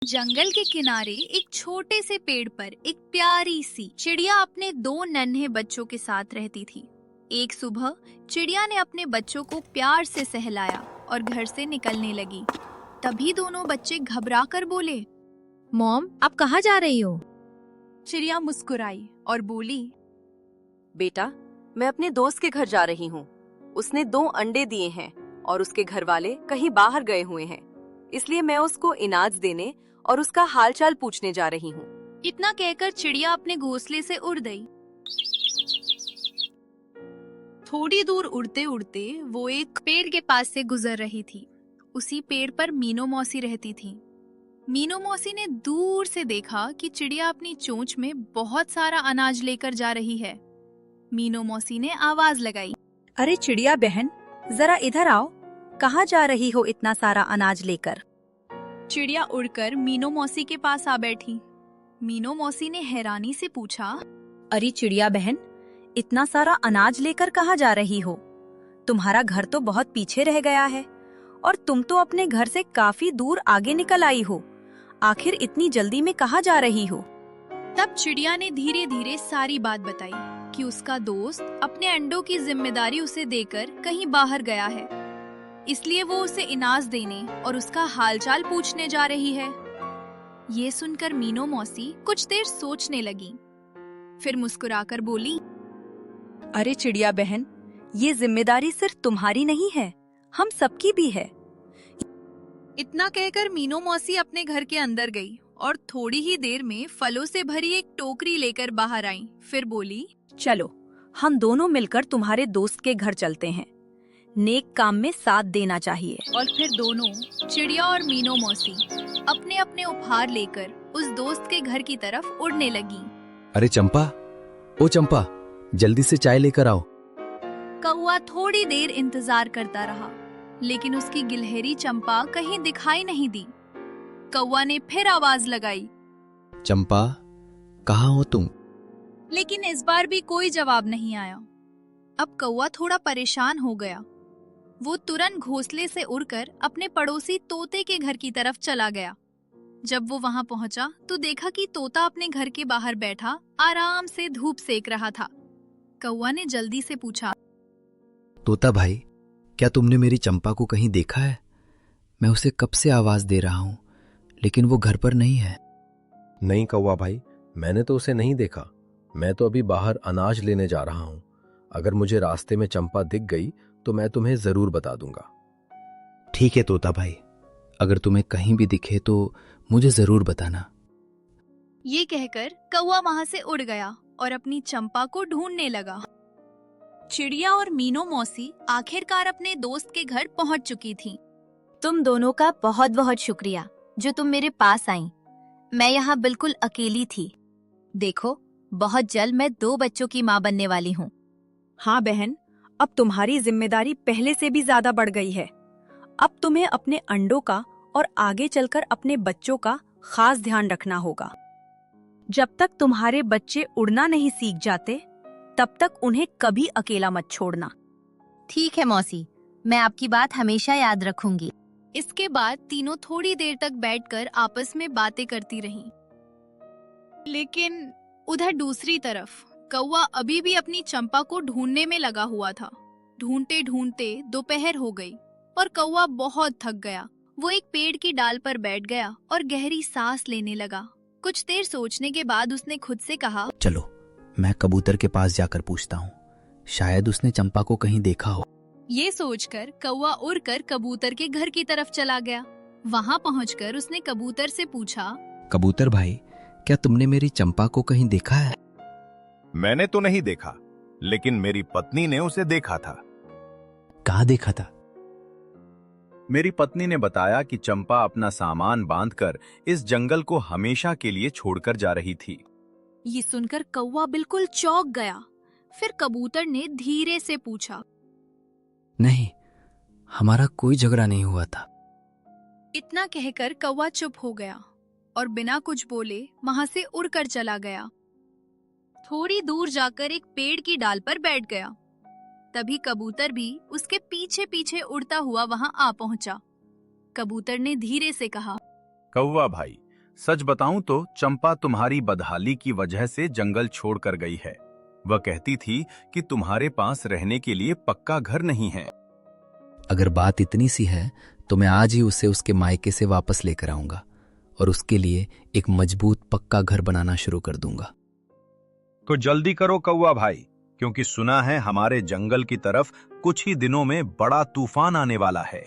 जंगल के किनारे एक छोटे से पेड़ पर एक प्यारी सी चिड़िया अपने दो नन्हे बच्चों के साथ रहती थी। एक सुबह चिड़िया ने अपने बच्चों को प्यार से सहलाया और घर से निकलने लगी। तभी दोनों बच्चे घबरा कर बोले, मॉम, आप कहाँ जा रही हो? चिड़िया मुस्कुराई और बोली, बेटा, मैं अपने दोस्त के घर जा रही हूँ। उसने 2 अंडे दिए हैं और उसके घर वाले कहीं बाहर गए हुए हैं, इसलिए मैं उसको इनाज देने और उसका हालचाल पूछने जा रही हूँ। इतना कहकर चिड़िया अपने घोंसले से उड़ गई। थोड़ी दूर उड़ते उड़ते वो एक पेड़ के पास से गुजर रही थी। उसी पेड़ पर मीनू मौसी रहती थी। मीनू मौसी ने दूर से देखा कि चिड़िया अपनी चोंच में बहुत सारा अनाज लेकर जा रही है। मीनू मौसी ने आवाज लगाई, अरे चिड़िया बहन, जरा इधर आओ। कहाँ जा रही हो इतना सारा अनाज लेकर? चिड़िया उड़कर मीनू मौसी के पास आ बैठी। मीनू मौसी ने हैरानी से पूछा, अरे चिड़िया बहन, इतना सारा अनाज लेकर कहाँ जा रही हो? तुम्हारा घर तो बहुत पीछे रह गया है और तुम तो अपने घर से काफी दूर आगे निकल आई हो। आखिर इतनी जल्दी में कहाँ जा रही हो? तब चिड़िया ने धीरे धीरे सारी बात बताई कि उसका दोस्त अपने अंडों की जिम्मेदारी उसे देकर कहीं बाहर गया है, इसलिए वो उसे इनाज देने और उसका हालचाल पूछने जा रही है। ये सुनकर मीनू मौसी कुछ देर सोचने लगी, फिर मुस्कुराकर बोली, अरे चिड़िया बहन, ये जिम्मेदारी सिर्फ तुम्हारी नहीं है, हम सबकी भी है। इतना कहकर मीनू मौसी अपने घर के अंदर गई और थोड़ी ही देर में फलों से भरी एक टोकरी लेकर बाहर आई। फिर बोली, चलो हम दोनों मिलकर तुम्हारे दोस्त के घर चलते हैं। नेक काम में साथ देना चाहिए। और फिर दोनों, चिड़िया और मीनू मौसी, अपने अपने उपहार लेकर उस दोस्त के घर की तरफ उड़ने लगी। अरे चंपा, ओ चंपा, जल्दी से चाय लेकर आओ। कौवा थोड़ी देर इंतजार करता रहा, लेकिन उसकी गिलहरी चंपा कहीं दिखाई नहीं दी। कौवा ने फिर आवाज लगाई, चंपा, कहाँ हो तुम? लेकिन इस बार भी कोई जवाब नहीं आया। अब कौवा थोड़ा परेशान हो गया। वो तुरंत घोंसले से उड़कर अपने पड़ोसी तोते के घर की तरफ चला गया। जब वो वहां पहुंचा तो देखा कि तोता अपने घर के बाहर बैठा आराम से धूप सेक रहा था। कौवा ने जल्दी से पूछा, तोता भाई, क्या तुमने मेरी चंपा को कहीं देखा है? मैं उसे कब से आवाज दे रहा हूँ, लेकिन वो घर पर नहीं है। नहीं कौवा भाई, मैंने तो उसे नहीं देखा। मैं तो अभी बाहर अनाज लेने जा रहा हूँ। अगर मुझे रास्ते में चंपा दिख गई तो मैं तुम्हें जरूर बता दूंगा। ठीक है तोता भाई, अगर तुम्हें कहीं भी दिखे तो मुझे जरूर बताना। ये कहकर कौवा वहां से उड़ गया और अपनी चंपा को ढूंढने लगा। चिड़िया और मीनू मौसी आखिरकार अपने दोस्त के घर पहुंच चुकी थीं। तुम दोनों का बहुत बहुत शुक्रिया जो तुम मेरे पास आई। मैं यहाँ बिल्कुल अकेली थी। देखो, बहुत जल्द मैं 2 बच्चों की माँ बनने वाली हूँ। हाँ बहन, अब तुम्हारी जिम्मेदारी पहले से भी ज्यादा बढ़ गई है। अब तुम्हें अपने अंडों का और आगे चलकर अपने बच्चों का खास ध्यान रखना होगा। जब तक तुम्हारे बच्चे उड़ना नहीं सीख जाते, तब तक उन्हें कभी अकेला मत छोड़ना। ठीक है मौसी, मैं आपकी बात हमेशा याद रखूंगी। इसके बाद तीनों थोड़ी देर तक बैठकर आपस में बातें करती रहीं। लेकिन उधर दूसरी तरफ कौवा अभी भी अपनी चंपा को ढूंढने में लगा हुआ था। ढूंढते ढूंढते दोपहर हो गई और कौवा बहुत थक गया। वो एक पेड़ की डाल पर बैठ गया और गहरी सांस लेने लगा। कुछ देर सोचने के बाद उसने खुद से कहा, चलो मैं कबूतर के पास जाकर पूछता हूँ, शायद उसने चंपा को कहीं देखा हो। ये सोचकर कौवा उड़कर कबूतर के घर की तरफ चला गया। वहां पहुंचकर उसने कबूतर से पूछा, कबूतर भाई, क्या तुमने मेरी चंपा को कहीं देखा है? मैंने तो नहीं देखा, लेकिन मेरी पत्नी ने उसे देखा था। कहाँ देखा था? मेरी पत्नी ने बताया कि चंपा अपना सामान बांधकर इस जंगल को हमेशा के लिए छोड़कर जा रही थी। ये सुनकर कौवा बिल्कुल चौंक गया। फिर कबूतर ने धीरे से पूछा, नहीं, हमारा कोई झगड़ा नहीं हुआ था। इतना कहकर कौवा चुप हो गया और बिना कुछ बोले वहां से उड़कर चला गया। थोड़ी दूर जाकर एक पेड़ की डाल पर बैठ गया। तभी कबूतर भी उसके पीछे पीछे उड़ता हुआ वहां आ पहुंचा। कबूतर ने धीरे से कहा, कौवा भाई, सच बताऊं तो चंपा तुम्हारी बदहाली की वजह से जंगल छोड़कर गई है। वह कहती थी कि तुम्हारे पास रहने के लिए पक्का घर नहीं है। अगर बात इतनी सी है तो मैं आज ही उसे उसके मायके से वापस लेकर आऊंगा और उसके लिए एक मजबूत पक्का घर बनाना शुरू कर दूंगा। तो जल्दी करो कौवा भाई, क्योंकि सुना है हमारे जंगल की तरफ कुछ ही दिनों में बड़ा तूफान आने वाला है।